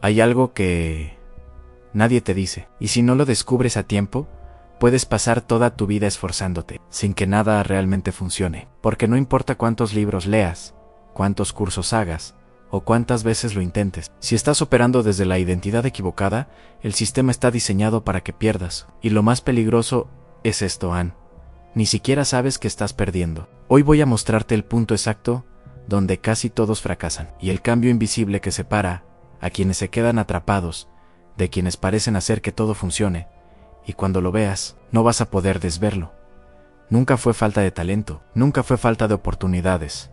Hay algo que nadie te dice, y si no lo descubres a tiempo, puedes pasar toda tu vida esforzándote, sin que nada realmente funcione, porque no importa cuántos libros leas, cuántos cursos hagas, o cuántas veces lo intentes. Si estás operando desde la identidad equivocada, el sistema está diseñado para que pierdas, y lo más peligroso es esto, Ann. Ni siquiera sabes que estás perdiendo. Hoy voy a mostrarte el punto exacto donde casi todos fracasan, y el cambio invisible que separa a quienes se quedan atrapados de quienes parecen hacer que todo funcione, y cuando lo veas, no vas a poder desverlo. Nunca fue falta de talento, nunca fue falta de oportunidades,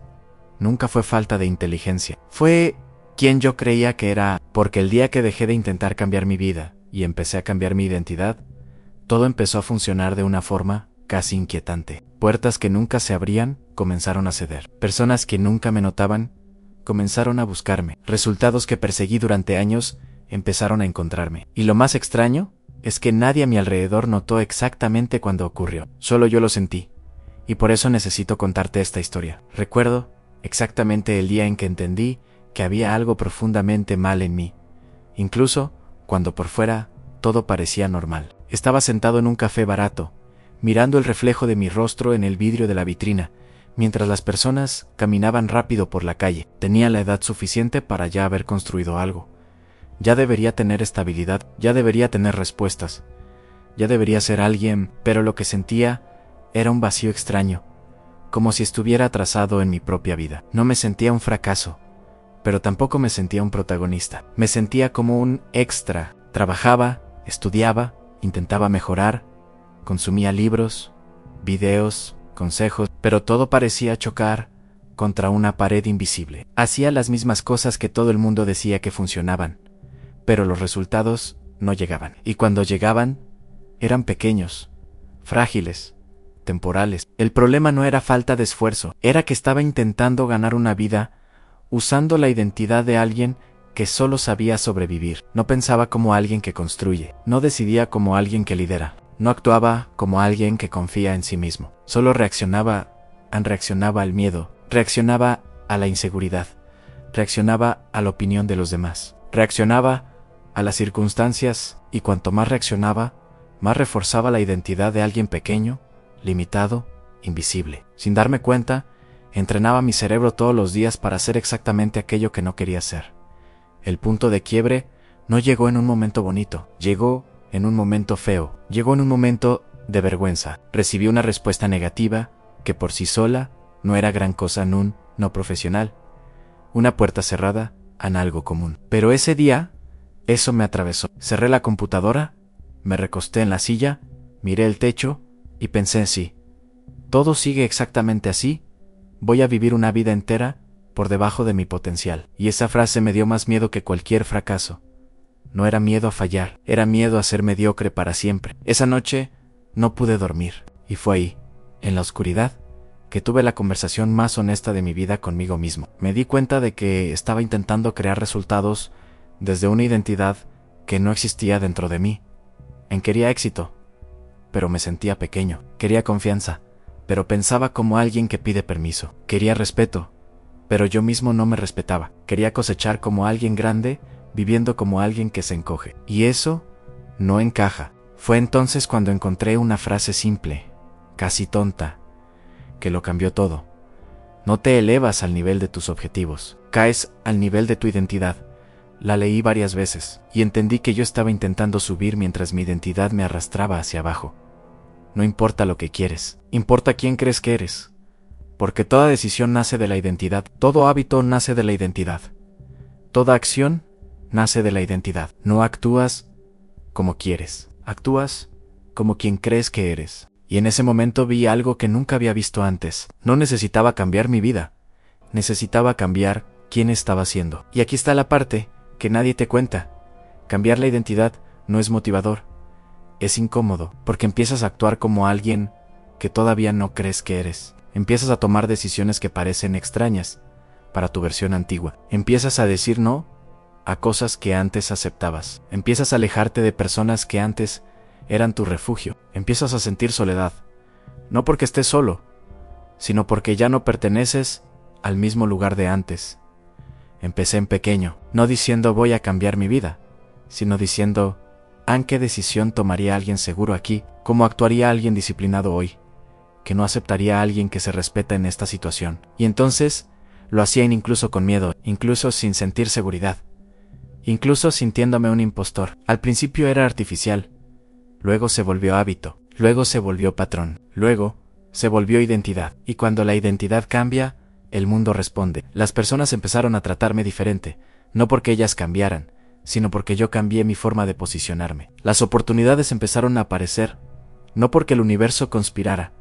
nunca fue falta de inteligencia. Fue quien yo creía que era, porque el día que dejé de intentar cambiar mi vida y empecé a cambiar mi identidad, todo empezó a funcionar de una forma casi inquietante. Puertas que nunca se abrían comenzaron a ceder. Personas que nunca me notaban comenzaron a buscarme. Resultados que perseguí durante años empezaron a encontrarme. Y lo más extraño es que nadie a mi alrededor notó exactamente cuando ocurrió. Solo yo lo sentí. Y por eso necesito contarte esta historia. Recuerdo exactamente el día en que entendí que había algo profundamente mal en mí. Incluso cuando por fuera todo parecía normal. Estaba sentado en un café barato, mirando el reflejo de mi rostro en el vidrio de la vitrina, mientras las personas caminaban rápido por la calle. Tenía la edad suficiente para ya haber construido algo. Ya debería tener estabilidad, ya debería tener respuestas, ya debería ser alguien, pero lo que sentía era un vacío extraño, como si estuviera atrasado en mi propia vida. No me sentía un fracaso, pero tampoco me sentía un protagonista. Me sentía como un extra. Trabajaba, estudiaba, intentaba mejorar, consumía libros, videos, consejos, pero todo parecía chocar contra una pared invisible. Hacía las mismas cosas que todo el mundo decía que funcionaban, pero los resultados no llegaban. Y cuando llegaban, eran pequeños, frágiles, temporales. El problema no era falta de esfuerzo, era que estaba intentando ganar una vida usando la identidad de alguien que solo sabía sobrevivir. No pensaba como alguien que construye, no decidía como alguien que lidera, no actuaba como alguien que confía en sí mismo. Solo reaccionaba al miedo, reaccionaba a la inseguridad, reaccionaba a la opinión de los demás, reaccionaba a las circunstancias, y cuanto más reaccionaba, más reforzaba la identidad de alguien pequeño, limitado, invisible. Sin darme cuenta, entrenaba mi cerebro todos los días para hacer exactamente aquello que no quería hacer. El punto de quiebre no llegó en un momento bonito, llegó en un momento feo, llegó en un momento de vergüenza. Recibí una respuesta negativa que por sí sola no era gran cosa en un no profesional, una puerta cerrada en algo común. Pero ese día, eso me atravesó. Cerré la computadora, me recosté en la silla, miré el techo y pensé en sí. Todo sigue exactamente así, voy a vivir una vida entera por debajo de mi potencial. Y esa frase me dio más miedo que cualquier fracaso. No era miedo a fallar, era miedo a ser mediocre para siempre. Esa noche no pude dormir, y fue ahí, en la oscuridad, que tuve la conversación más honesta de mi vida conmigo mismo. Me di cuenta de que estaba intentando crear resultados desde una identidad que no existía dentro de mí. Quería éxito, pero me sentía pequeño. Quería confianza, pero pensaba como alguien que pide permiso. Quería respeto, pero yo mismo no me respetaba. Quería cosechar como alguien grande, viviendo como alguien que se encoge. Y eso no encaja. Fue entonces cuando encontré una frase simple, casi tonta, que lo cambió todo. No te elevas al nivel de tus objetivos, caes al nivel de tu identidad. La leí varias veces, y entendí que yo estaba intentando subir mientras mi identidad me arrastraba hacia abajo. No importa lo que quieres, importa quién crees que eres. Porque toda decisión nace de la identidad, todo hábito nace de la identidad. Toda acción nace de la identidad. No actúas como quieres, actúas como quien crees que eres. Y en ese momento vi algo que nunca había visto antes. No necesitaba cambiar mi vida, necesitaba cambiar quién estaba siendo. Y aquí está la parte que nadie te cuenta. Cambiar la identidad no es motivador, es incómodo, porque empiezas a actuar como alguien que todavía no crees que eres. Empiezas a tomar decisiones que parecen extrañas para tu versión antigua. Empiezas a decir no a cosas que antes aceptabas. Empiezas a alejarte de personas que antes eran tu refugio. Empiezas a sentir soledad, no porque estés solo, sino porque ya no perteneces al mismo lugar de antes. Empecé en pequeño, no diciendo voy a cambiar mi vida, sino diciendo, ¿qué decisión tomaría alguien seguro aquí? ¿Cómo actuaría alguien disciplinado hoy? Que no aceptaría a alguien que se respeta en esta situación. Y entonces lo hacían incluso con miedo, incluso sin sentir seguridad, incluso sintiéndome un impostor. Al principio era artificial, luego se volvió hábito, luego se volvió patrón, luego se volvió identidad. Y cuando la identidad cambia, el mundo responde. Las personas empezaron a tratarme diferente, no porque ellas cambiaran, sino porque yo cambié mi forma de posicionarme. Las oportunidades empezaron a aparecer, no porque el universo conspirara,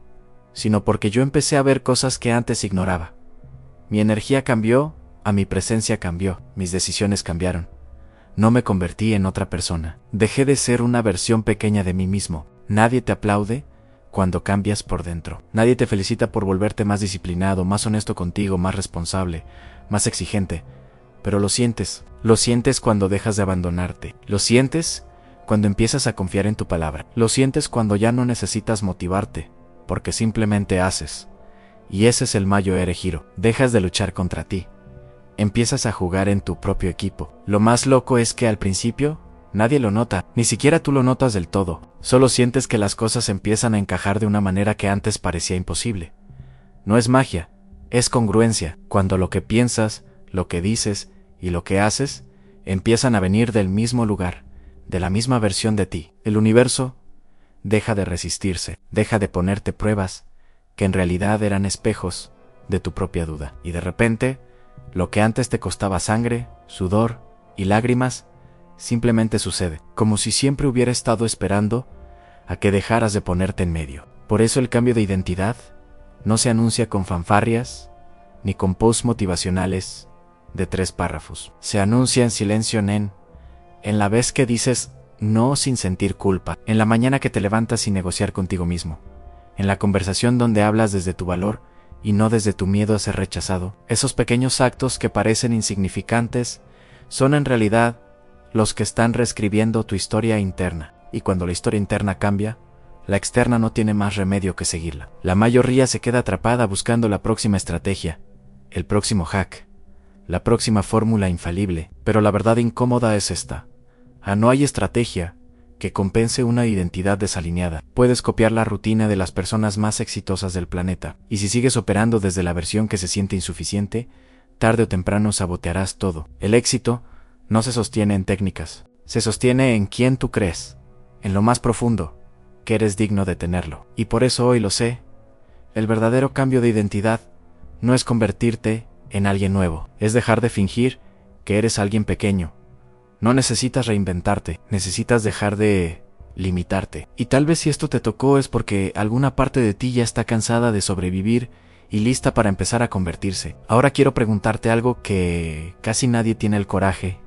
sino porque yo empecé a ver cosas que antes ignoraba. Mi energía cambió, mi presencia cambió, mis decisiones cambiaron. No me convertí en otra persona. Dejé de ser una versión pequeña de mí mismo. Nadie te aplaude cuando cambias por dentro. Nadie te felicita por volverte más disciplinado, más honesto contigo, más responsable, más exigente. Pero lo sientes cuando dejas de abandonarte. Lo sientes cuando empiezas a confiar en tu palabra. Lo sientes cuando ya no necesitas motivarte, porque simplemente haces. Y ese es el mayor giro. Dejas de luchar contra ti. Empiezas a jugar en tu propio equipo. Lo más loco es que al principio nadie lo nota, ni siquiera tú lo notas del todo. Solo sientes que las cosas empiezan a encajar de una manera que antes parecía imposible. No es magia, es congruencia, cuando lo que piensas, lo que dices y lo que haces empiezan a venir del mismo lugar, de la misma versión de ti. El universo deja de resistirse, deja de ponerte pruebas que en realidad eran espejos de tu propia duda. Y de repente, lo que antes te costaba sangre, sudor y lágrimas, simplemente sucede, como si siempre hubiera estado esperando a que dejaras de ponerte en medio. Por eso el cambio de identidad no se anuncia con fanfarrias ni con posts motivacionales de 3 párrafos. Se anuncia en silencio, en la vez que dices no sin sentir culpa, en la mañana que te levantas sin negociar contigo mismo, en la conversación donde hablas desde tu valor y no desde tu miedo a ser rechazado. Esos pequeños actos que parecen insignificantes son en realidad los que están reescribiendo tu historia interna. Y cuando la historia interna cambia, la externa no tiene más remedio que seguirla. La mayoría se queda atrapada buscando la próxima estrategia, el próximo hack, la próxima fórmula infalible. Pero la verdad incómoda es esta. No hay estrategia que compense una identidad desalineada. Puedes copiar la rutina de las personas más exitosas del planeta, y si sigues operando desde la versión que se siente insuficiente, tarde o temprano sabotearás todo. El éxito no se sostiene en técnicas, se sostiene en quién tú crees, en lo más profundo, que eres digno de tenerlo. Y por eso hoy lo sé, el verdadero cambio de identidad no es convertirte en alguien nuevo, es dejar de fingir que eres alguien pequeño. No necesitas reinventarte, necesitas dejar de limitarte. Y tal vez si esto te tocó es porque alguna parte de ti ya está cansada de sobrevivir y lista para empezar a convertirse. Ahora quiero preguntarte algo que casi nadie tiene el coraje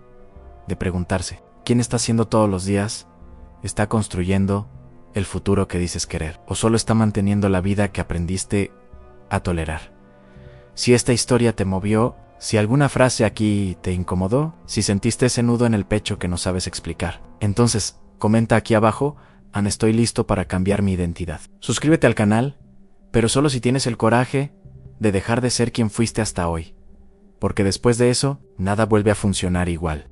de preguntarse. ¿Quién está haciendo todos los días? ¿Está construyendo el futuro que dices querer? ¿O solo está manteniendo la vida que aprendiste a tolerar? Si esta historia te movió, si alguna frase aquí te incomodó, si sentiste ese nudo en el pecho que no sabes explicar, entonces comenta aquí abajo, estoy listo para cambiar mi identidad. Suscríbete al canal, pero solo si tienes el coraje de dejar de ser quien fuiste hasta hoy, porque después de eso, nada vuelve a funcionar igual.